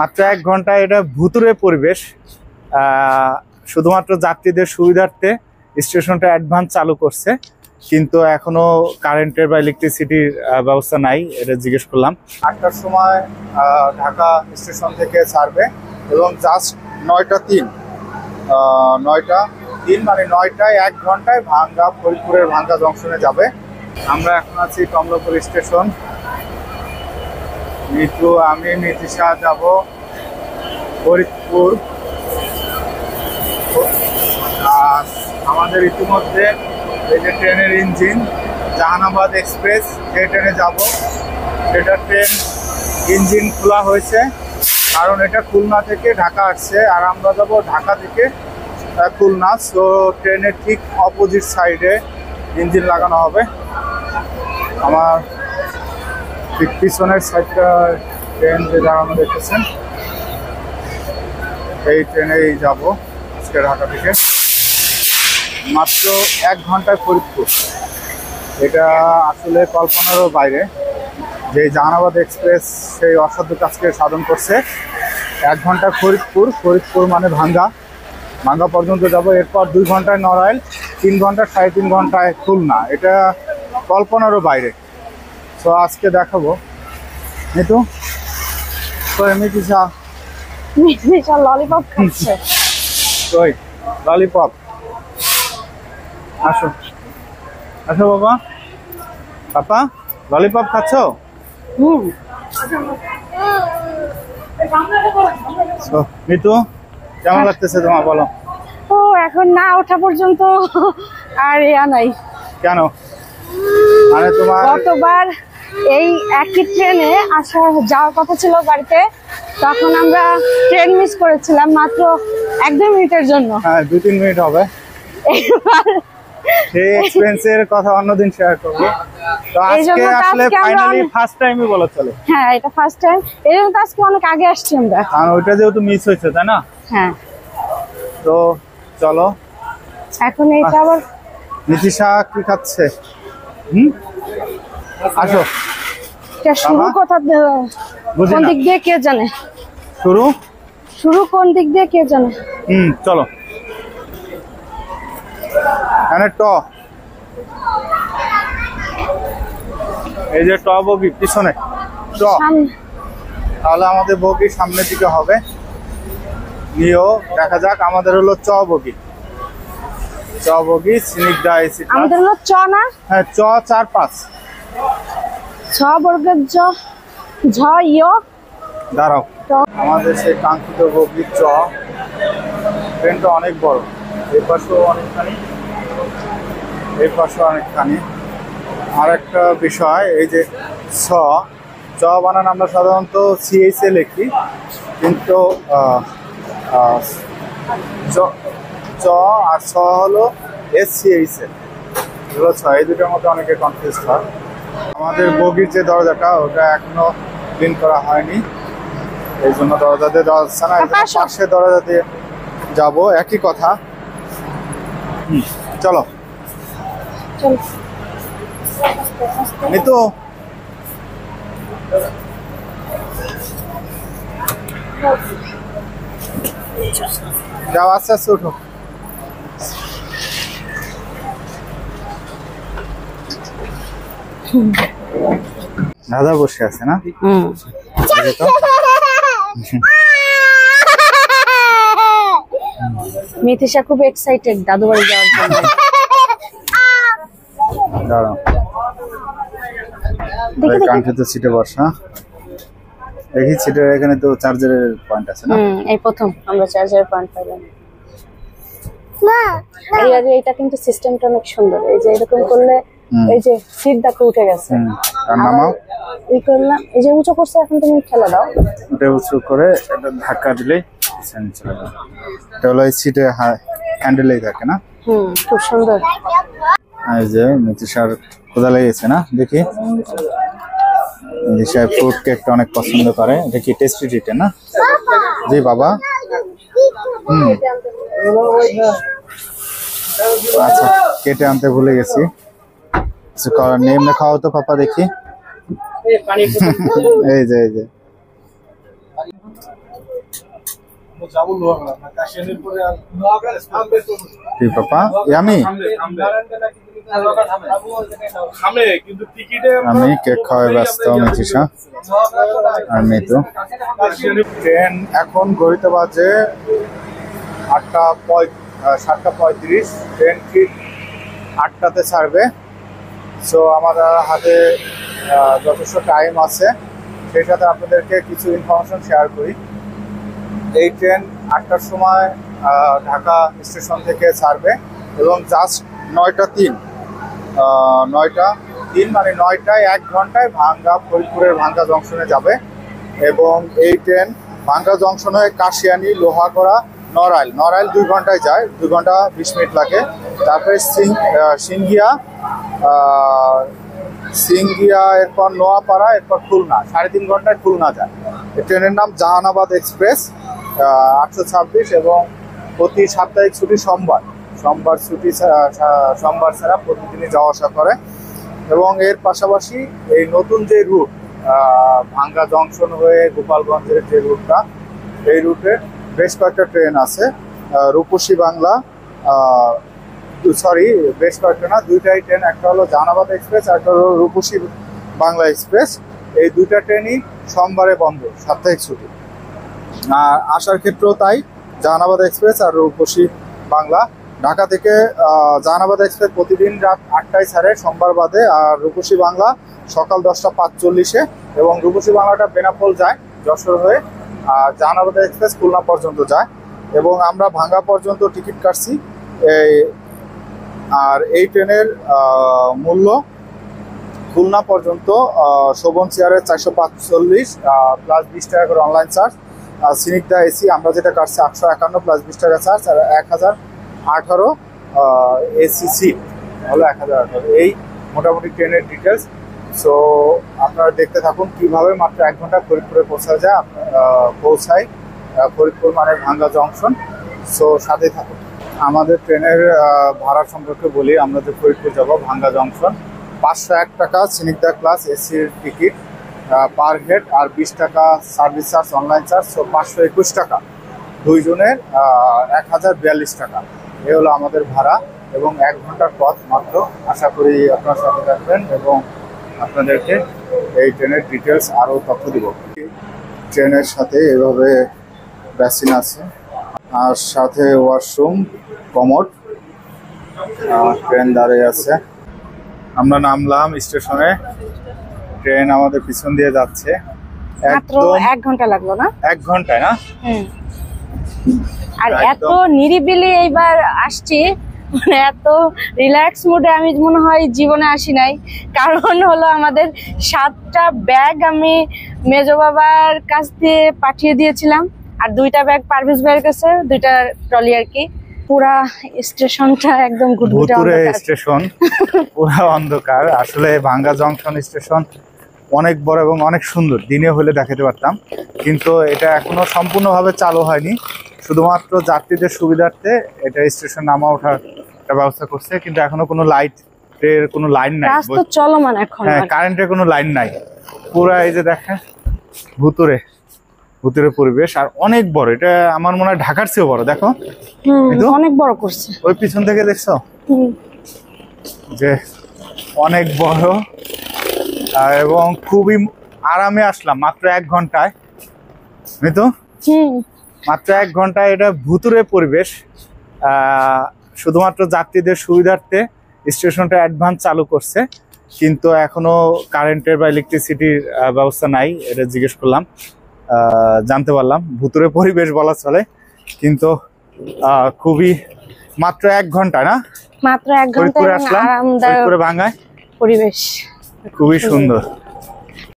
মাত্র 1 ঘন্টা। এটা ভুতুরে পরিবেশ, শুধুমাত্র যাত্রীদের সুবিধার্থে স্টেশনটা অ্যাডভান্স চালু করছে, কিন্তু এখনো কারেন্টের বা ইলেকট্রিসিটির ব্যবস্থা নাই। এটা জিজ্ঞেস করলাম। 8টার সময় ঢাকা স্টেশন থেকে ছাড়বে এবং জাস্ট 9টা 3 মানে 9টায় 1 ঘন্টায় ভাঙ্গা, ফরিদপুরের ভাঙ্গা জংশনে যাবে। আমরা এখন আছি কমলাপুর স্টেশন। আমি নীতিশা যাব ফরিদপুর। আর আমাদের ইতিমধ্যে এই যে ট্রেনের ইঞ্জিন, জাহানাবাদ এক্সপ্রেস যে ট্রেনে যাব সেটা ট্রেন ইঞ্জিন খোলা হয়েছে, কারণ এটা খুলনা থেকে ঢাকা আসছে, আর আমরা যাব ঢাকা থেকে খুলনা। সো ট্রেনের ঠিক অপোজিট সাইডে ইঞ্জিন লাগানো হবে। আমার ঠিক পিছনের সাইডটা ট্রেন যে দাঁড়ানো দেখেছেন, এই ট্রেনেই যাব আজকে ঢাকা থেকে। মাত্র 1 ঘন্টায় ফরিদপুর। এটা আসলে কল্পনারও বাইরে যে জাহানাবাদ এক্সপ্রেস সেই অসাধ্য কাজকে সাধন করছে। 1 ঘন্টা ফরিদপুর মানে ভাঙ্গা পর্যন্ত যাব। এরপর 2 ঘন্টায় নড়াইল, 3 ঘন্টা 3.5 ঘন্টায় খুলনা। এটা কল্পনারও বাইরে। তো আজকে দেখাবো। নিতু মিঠা ললিপপ খাচ্ছে। কই ললিপপ? আসো আসো বাবা। পাপা ললিপপ খাচ্ছ? মিতু কেমন লাগতেছে তোমার, বলো? ও এখন না ওঠা পর্যন্ত আর নাই। কেন? মানে তোমার গতবার এই একই ট্রেনে যাওয়ার কথা ছিল বাড়িতে, তখন আমরা ট্রেন মিস করেছিলাম মাত্র 1-2 মিনিটের জন্য। হ্যাঁ 2-3 মিনিট হবে। সেই এক্সপেরিয়েন্সের কথা অন্যদিন শেয়ার করব। তো আজকে আসলে ফাইনালি ফার্স্ট টাইমই বলা চলে। হ্যাঁ এটা ফার্স্ট টাইম, এজন্য তো আজকে অনেক আগে আসছি আমরা। কারণ ওইটা যেহেতু মিস হয়েছে, তাই না? হ্যাঁ। তো চলো এখন এটা আবার নীতিশা কি খাচ্ছে? আসো। শুরু কোন দিক দিয়ে কে জানে? শুরু কোন দিক দিয়ে কে জানে? চলো। এই যে বগি পিছনে তাহলে আমাদের বগি সামনের দিকে হবে। নিও দেখা যাক। আমাদের হলো বগি স্নিগ্ধা এসি। আমাদের হলো না? হ্যাঁ 4-5 বর্গের দাঁড়াও। আমাদের সেই কাঙ্ক্ষিত বগির ট্রেনটা অনেক বড়। এই পাশেও অনেকখানি। আর একটা বিষয়, এই যে বানান আমরা সাধারণত CH এ লিখি, কিন্তু আর হলো SCH এ। এই দুটোর মধ্যে অনেকে কনফিউজ হয়। আমাদের বগির যে দরজাটা ওটা এখনো ক্লিন করা হয়নি, এই জন্য দরজা দিয়ে যাওয়া যাচ্ছে না। পাশে দরজা দিয়ে যাবো, একই কথা। চলো মিতু। যাও আস্তে আস্তে উঠো। দাদা বসে আছে না? মিথিশা খুব এক্সাইটেড দাদু বাড়ি যাওয়ার জন্য। কাঙ্ক্ষিত সিটে বসা। দেখি সিটের এখানে তো চার্জারের পয়েন্ট আছে না? এই প্রথম আমরা চার্জারের পয়েন্ট পাইলাম। এইটা কিন্তু সিস্টেমটা অনেক সুন্দর। এই যে এরকম করলে এই যে সিট দেখো উঠে গেছে। আর নামাও। এই করলাম, এই যে উঁচু করছে, এখন তুমি ঠেলা দাও। এটা উঁচু করে এটা ধাক্কা দিলেই চলে যাবে। এটা হলো এই সিটে হ্যান্ডেলেই থাকে না? খুব সুন্দর। এই যে নীতিশার খোদা লেগেছে না? দেখি নীতিশা ফ্রুট কেকটা অনেক পছন্দ করে। এটা কি টেস্টি ট্রিট না? জি বাবা। আচ্ছা কেটে আনতে ভুলে গেছি। কিছু করার নেই। এমনি খাওয়া তো পাপা দেখি। এই যে কি পাপা আমি কেক খাওয়াই ব্যস্ত মিঠিসা আর মিতু। ট্রেন এখন ঘড়িতে বাজে 7:35। ট্রেন ঠিক 8টাতে ছাড়বে। সো আমাদের হাতে যথেষ্ট টাইম আছে, সেই সাথে আপনাদেরকে কিছু ইনফরমেশন শেয়ার করি। এই ট্রেন 8টার সময় ঢাকা স্টেশন থেকে ছাড়বে এবং জাস্ট 9:03 মানে 9টায় 1 ঘন্টায় ফরিদপুরের ভাঙ্গা জংশনে যাবে। এবং এই ট্রেন ভাঙ্গা জংশন হয়ে কাশিয়ানী, লোহাগড়া, নড়াইল 2 ঘন্টায় যায়, 2 ঘন্টা 20 মিনিট লাগে। তারপরে সিঙ্গিয়া, এরপর নোয়াপাড়া, এরপর খুলনা, 3.5 ঘন্টায় খুলনা যায়। এই ট্রেনের নাম জাহানাবাদ এক্সপ্রেস 826 এবং প্রতি সাপ্তাহিক ছুটি সোমবার ছাড়া প্রতিদিনই যাওয়া আসা করে। এবং এর পাশাপাশি এই নতুন যে রুট ভাঙ্গা জংশন হয়ে গোপালগঞ্জের যে রুটটা, এই রুটে বেশ কয়েকটা ট্রেন আছে। রূপসী বাংলা, বেশ কয়েকটা না, 2টাই ট্রেন। একটা হলো জাহানাবাদ এক্সপ্রেস, একটা হলো রূপসী বাংলা এক্সপ্রেস। এই 2টা ট্রেনই সোমবারে বন্ধ, সাপ্তাহিক ছুটি। আর আসার ক্ষেত্রেও তাই, জাহানাবাদ এক্সপ্রেস আর রূপসী বাংলা। ঢাকা থেকে জাহানাবাদ এক্সপ্রেস প্রতিদিন রাত 8টায় ছাড়ে সোমবার বাদে, আর রূপসী বাংলা সকাল 10:45-এ। এবং রূপসী বাংলাটা বেনাপোল যায় যশোর হয়ে, আর জাহানাবাদ এক্সপ্রেস খুলনা পর্যন্ত যায়। এবং আমরা ভাঙ্গা পর্যন্ত টিকিট কাটছি। আর এই ট্রেনের মূল্য খুলনা পর্যন্ত শোভন চেয়ারের 445 প্লাস 20 টাকা করে অনলাইন চার্জ। আর সিনিকদা এসি আমরা যেটা কাটছি 851 প্লাস 20 টাকা চার্জ। আর 1018 এসি সিট হলো 1018। এই মোটামুটি ট্রেনের ডিটেলস। সো আপনারা দেখতে থাকুন কিভাবে মাত্র 1 ঘন্টা ফরিদপুরে পৌঁছায় ফরিদপুর মানে ভাঙ্গা জংশন। সো সাথে থাকুন। আমাদের ট্রেনের ভাড়া সম্পর্কে বলি। আমরা যে ফরিদপুর যাব ভাঙ্গা জংশন, 501 টাকা সিনিকদা ক্লাস এসির টিকিট পার হেড, আর 20 টাকা service charge, online charge. So 521 টাকা, 2 জনের 1042 টাকা। এ হলো আমাদের ভাড়া এবং 1 ঘন্টার পথ মাত্র। আশা করি আপনার সাথে থাকবেন এবং আপনাদেরকে এই ট্রেনের ডিটেলস আরও তথ্য দিব। ট্রেনের সাথে এভাবে বেসিন আছে, আর সাথে ওয়াশরুম, কমোড। ট্রেন দাঁড়িয়ে আছে, আমরা নামলাম স্টেশনে। ট্রেন আমাদের পিছন দিয়ে যাচ্ছে। মাত্র 1 ঘন্টা লাগলো না? 1 ঘন্টায় না? আর এত নিরিবিলি এইবার আসছি, মানে এত রিল্যাক্স মুডে আমি মনে হয় জীবনে আসি নাই। কারণ হলো আমাদের 7টা ব্যাগ আমি মেজো বাবার কাছ দিয়ে পাঠিয়ে দিয়েছিলাম, আর 2টা ব্যাগ পারভেজ ভাইয়ের কাছে, 2টা ট্রলি আর কি। পুরা স্টেশনটা একদম ভুতুরে স্টেশন, পুরা অন্ধকার। আসলে ভাঙ্গা জংশন স্টেশন অনেক বড় এবং অনেক সুন্দর, দিনে হলে দেখাতে পারতাম, কিন্তু এটা এখনো সম্পূর্ণভাবে চালু হয়নি। শুধুমাত্র যাত্রীদের সুবিধার্থে এটা স্টেশন নামা ওঠার একটা ব্যবস্থা করছে, কিন্তু এখনো কোনো লাইটের কোনো লাইন নাই, চলমান এখন। হ্যাঁ, কারেন্টের কোনো লাইন নাই। পুরা এই যে দেখেন ভুতুরে পরিবেশ, আর অনেক বড়। এটা আমার মনে হয় ঢাকার চেয়েও বড়। দেখো অনেক বড় করছে, ওই পিছন থেকে দেখছো যে অনেক বড়। এবং খুবই আরামে আসলাম মাত্র 1 ঘন্টায়। তো মাত্র 1 ঘন্টায় এটা ভুতুরে পরিবেশ। শুধুমাত্র যাত্রীদের সুবিধার্থে স্টেশনটা অ্যাডভান্স চালু করছে, কিন্তু এখনো কারেন্টের বা ইলেকট্রিসিটির ব্যবস্থা নাই। এটা জিজ্ঞেস করলাম, জানতে পারলাম ভুতুরে পরিবেশ বলা চলে, কিন্তু খুবই মাত্র 1 ঘন্টা না, মাত্র 1 ঘন্টা আরামদায়ক ভাঙ্গায় পরিবেশ, খুবই সুন্দর।